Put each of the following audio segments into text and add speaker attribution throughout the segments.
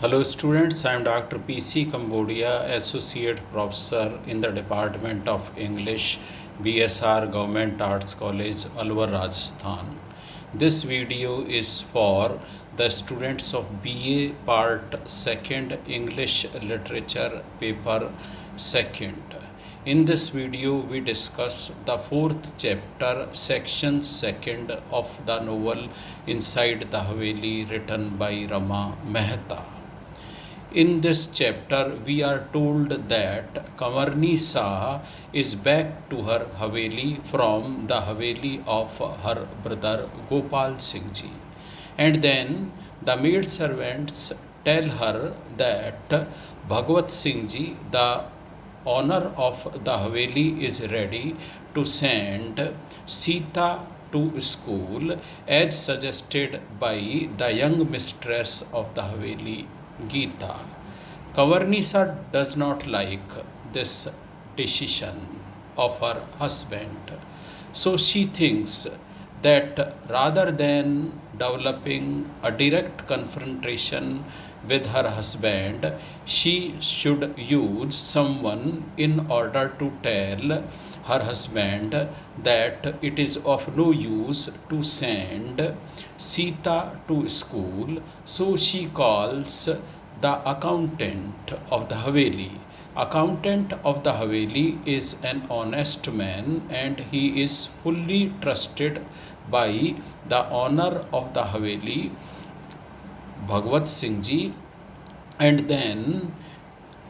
Speaker 1: Hello students, I am Dr. P.C.Kambodia, Associate Professor in the Department of English, BSR Government Arts College, Alwar, Rajasthan. This video is for the students of BA Part 2nd English Literature Paper 2nd. In this video, we discuss the 4th chapter, section 2nd of the novel Inside the Haveli, written by Rama Mehta. In this chapter, we are told that Kamarni Saha is back to her Haveli from the Haveli of her brother Gopal Singh Ji. And then the maid servants tell her that Bhagwat Singh Ji, the owner of the Haveli, is ready to send Sita to school as suggested by the young mistress of the Haveli, Geeta. Kavarnisa does not like this decision of her husband. So she thinks that rather than developing a direct confrontation with her husband, she should use someone in order to tell her husband that it is of no use to send Sita to school. So she calls the accountant of the Haveli. Accountant of the Haveli is an honest man and he is fully trusted by the owner of the Haveli, Bhagwat Singh Ji, and then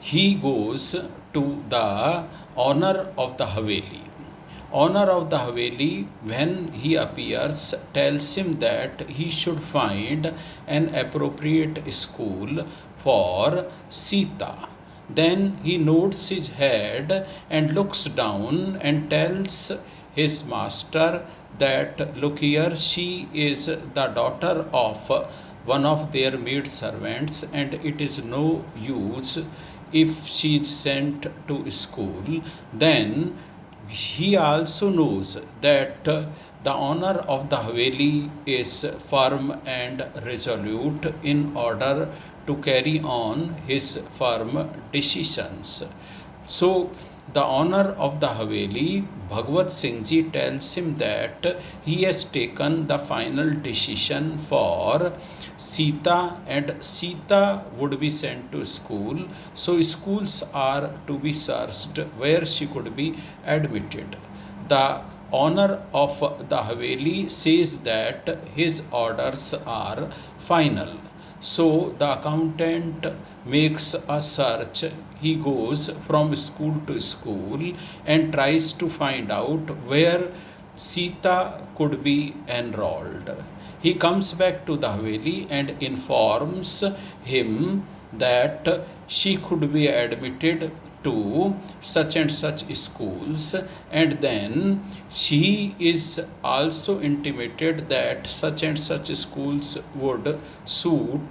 Speaker 1: he goes to the owner of the Haveli. Owner of the Haveli, when he appears, tells him that he should find an appropriate school for Sita. Then he nods his head and looks down and tells his master that, look here, she is the daughter of one of their maid servants and it is no use if she is sent to school. Then he also knows that the owner of the Haveli is firm and resolute in order to carry on his firm decisions. So the owner of the Haveli, Bhagwat Singh Ji, tells him that he has taken the final decision for Sita and Sita would be sent to school. So schools are to be searched where she could be admitted. The owner of the Haveli says that his orders are final. So the accountant makes a search. He goes from school to school and tries to find out where Sita could be enrolled. He comes back to the Haveli and informs him that she could be admitted to such and such schools, and then she is also intimated that such and such schools would suit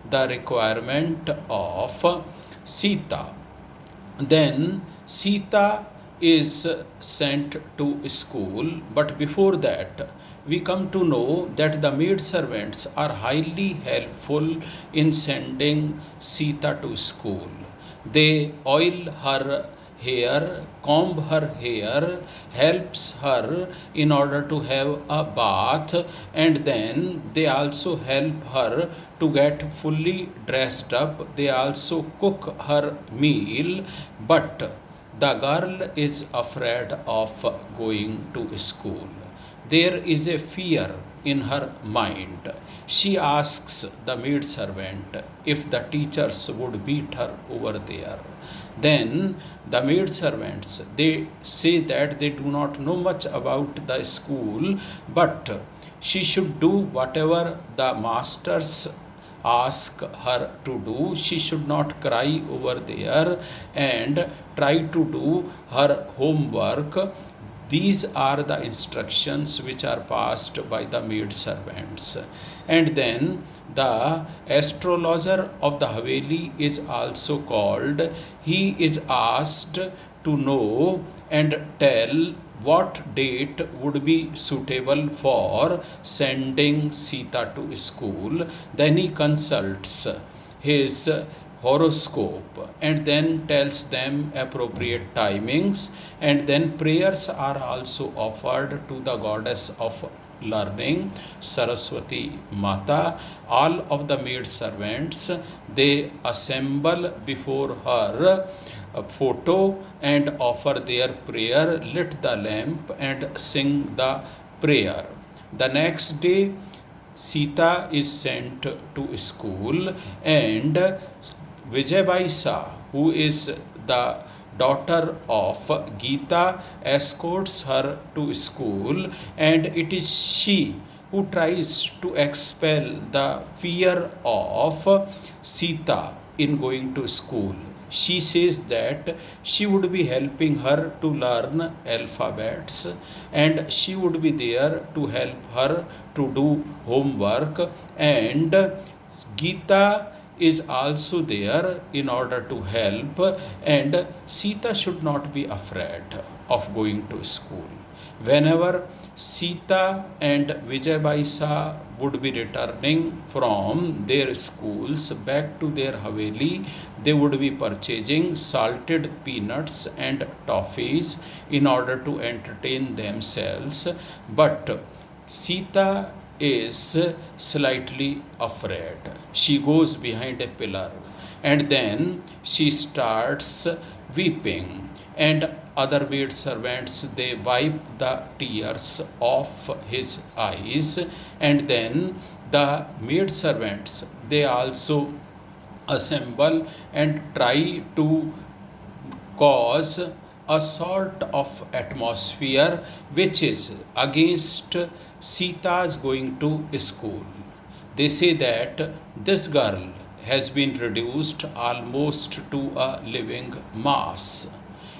Speaker 1: the requirement of Sita. Then Sita is sent to school, but before that we come to know that the maid servants are highly helpful in sending Sita to school. They oil her hair, comb her hair, helps her in order to have a bath, and then they also help her to get fully dressed up. They also cook her meal, but the girl is afraid of going to school. There is a fear in her mind. She asks the maid servant if the teachers would beat her over there. Then the maid servants, they say that they do not know much about the school, but she should do whatever the masters ask her to do. She should not cry over there and try to do her homework. These are the instructions which are passed by the maid servants. And then the astrologer of the Haveli is also called. He is asked to know and tell what date would be suitable for sending Sita to school. Then he consults his horoscope and then tells them appropriate timings, and then prayers are also offered to the goddess of learning, Saraswati Mata. All of the maid servants, they assemble before her a photo and offer their prayer, lit the lamp and sing the prayer. The next day, Sita is sent to school, and Vijaybaisa, who is the daughter of Gita, escorts her to school, and it is she who tries to expel the fear of Sita in going to school. She says that she would be helping her to learn alphabets, and she would be there to help her to do homework, and Gita is also there in order to help, and Sita should not be afraid of going to school. Whenever Sita and Vijaybaisa would be returning from their schools back to their Haveli, they would be purchasing salted peanuts and toffees in order to entertain themselves. But Sita is slightly afraid. She goes behind a pillar and then she starts weeping, and other maid servants, they wipe the tears off his eyes, and then the maid servants, they also assemble and try to cause a sort of atmosphere which is against Sita's going to school. They say that this girl has been reduced almost to a living mass.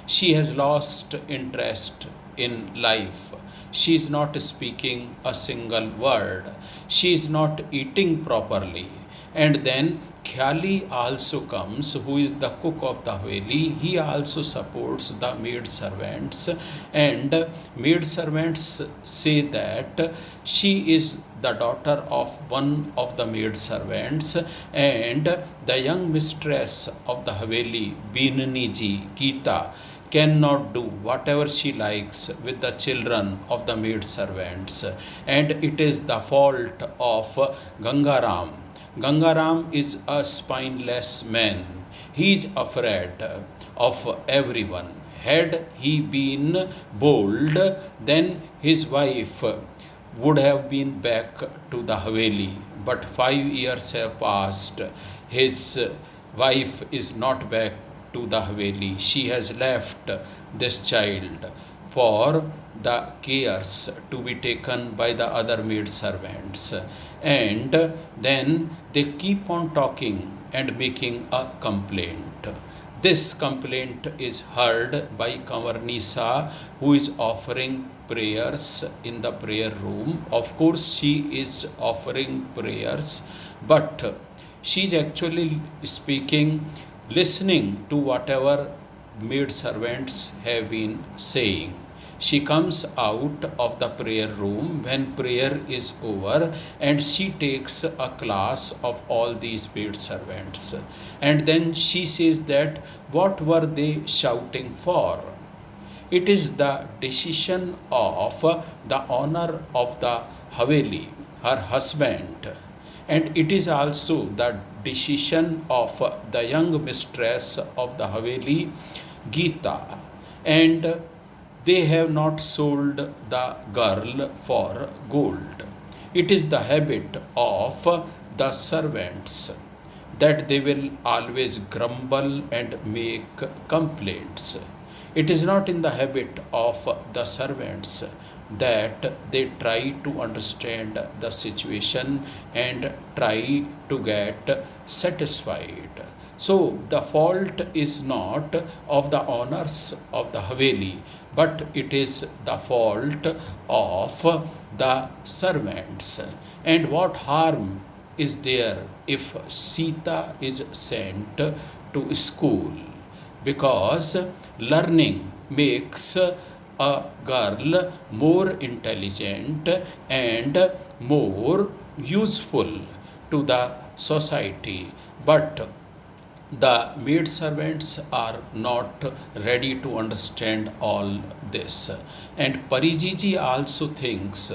Speaker 1: She has lost interest in life. She is not speaking a single word. She is not eating properly. And then Khyali also comes, who is the cook of the Haveli. He also supports the maid servants, and maid servants say that she is the daughter of one of the maid servants, and the young mistress of the Haveli, Binani Gita, cannot do whatever she likes with the children of the maid servants, and it is the fault of Gangaram. Gangaram is a spineless man. He is afraid of everyone. Had he been bold, then his wife would have been back to the Haveli. But 5 years have passed. His wife is not back to the Haveli. She has left this child for the cares to be taken by the other maid servants. And then they keep on talking and making a complaint. This complaint is heard by Kavarnisa, who is offering prayers in the prayer room. Of course, she is offering prayers, but she is actually speaking, listening to whatever maid servants have been saying. She comes out of the prayer room when prayer is over, and she takes a class of all these maid servants. And then she says that what were they shouting for? It is the decision of the owner of the Haveli, her husband, and it is also the decision of the young mistress of the Haveli, Gita, and they have not sold the girl for gold. It is the habit of the servants that they will always grumble and make complaints. It is not in the habit of the servants that they try to understand the situation and try to get satisfied. So the fault is not of the owners of the Haveli, but it is the fault of the servants. And what harm is there if Sita is sent to school? Because learning makes a girl more intelligent and more useful to the society. But the maid servants are not ready to understand all this. And Parijiji also thinks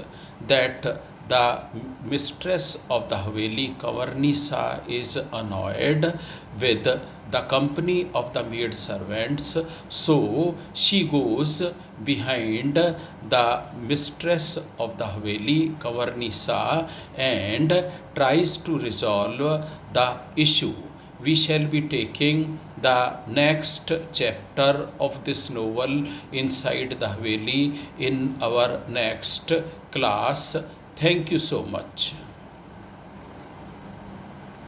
Speaker 1: that the mistress of the Haveli, Kavarnisa, is annoyed with the company of the maid servants, so she goes behind the mistress of the Haveli, Kavarnisa, and tries to resolve the issue. We shall be taking the next chapter of this novel, Inside the Haveli, in our next class. Thank you so much.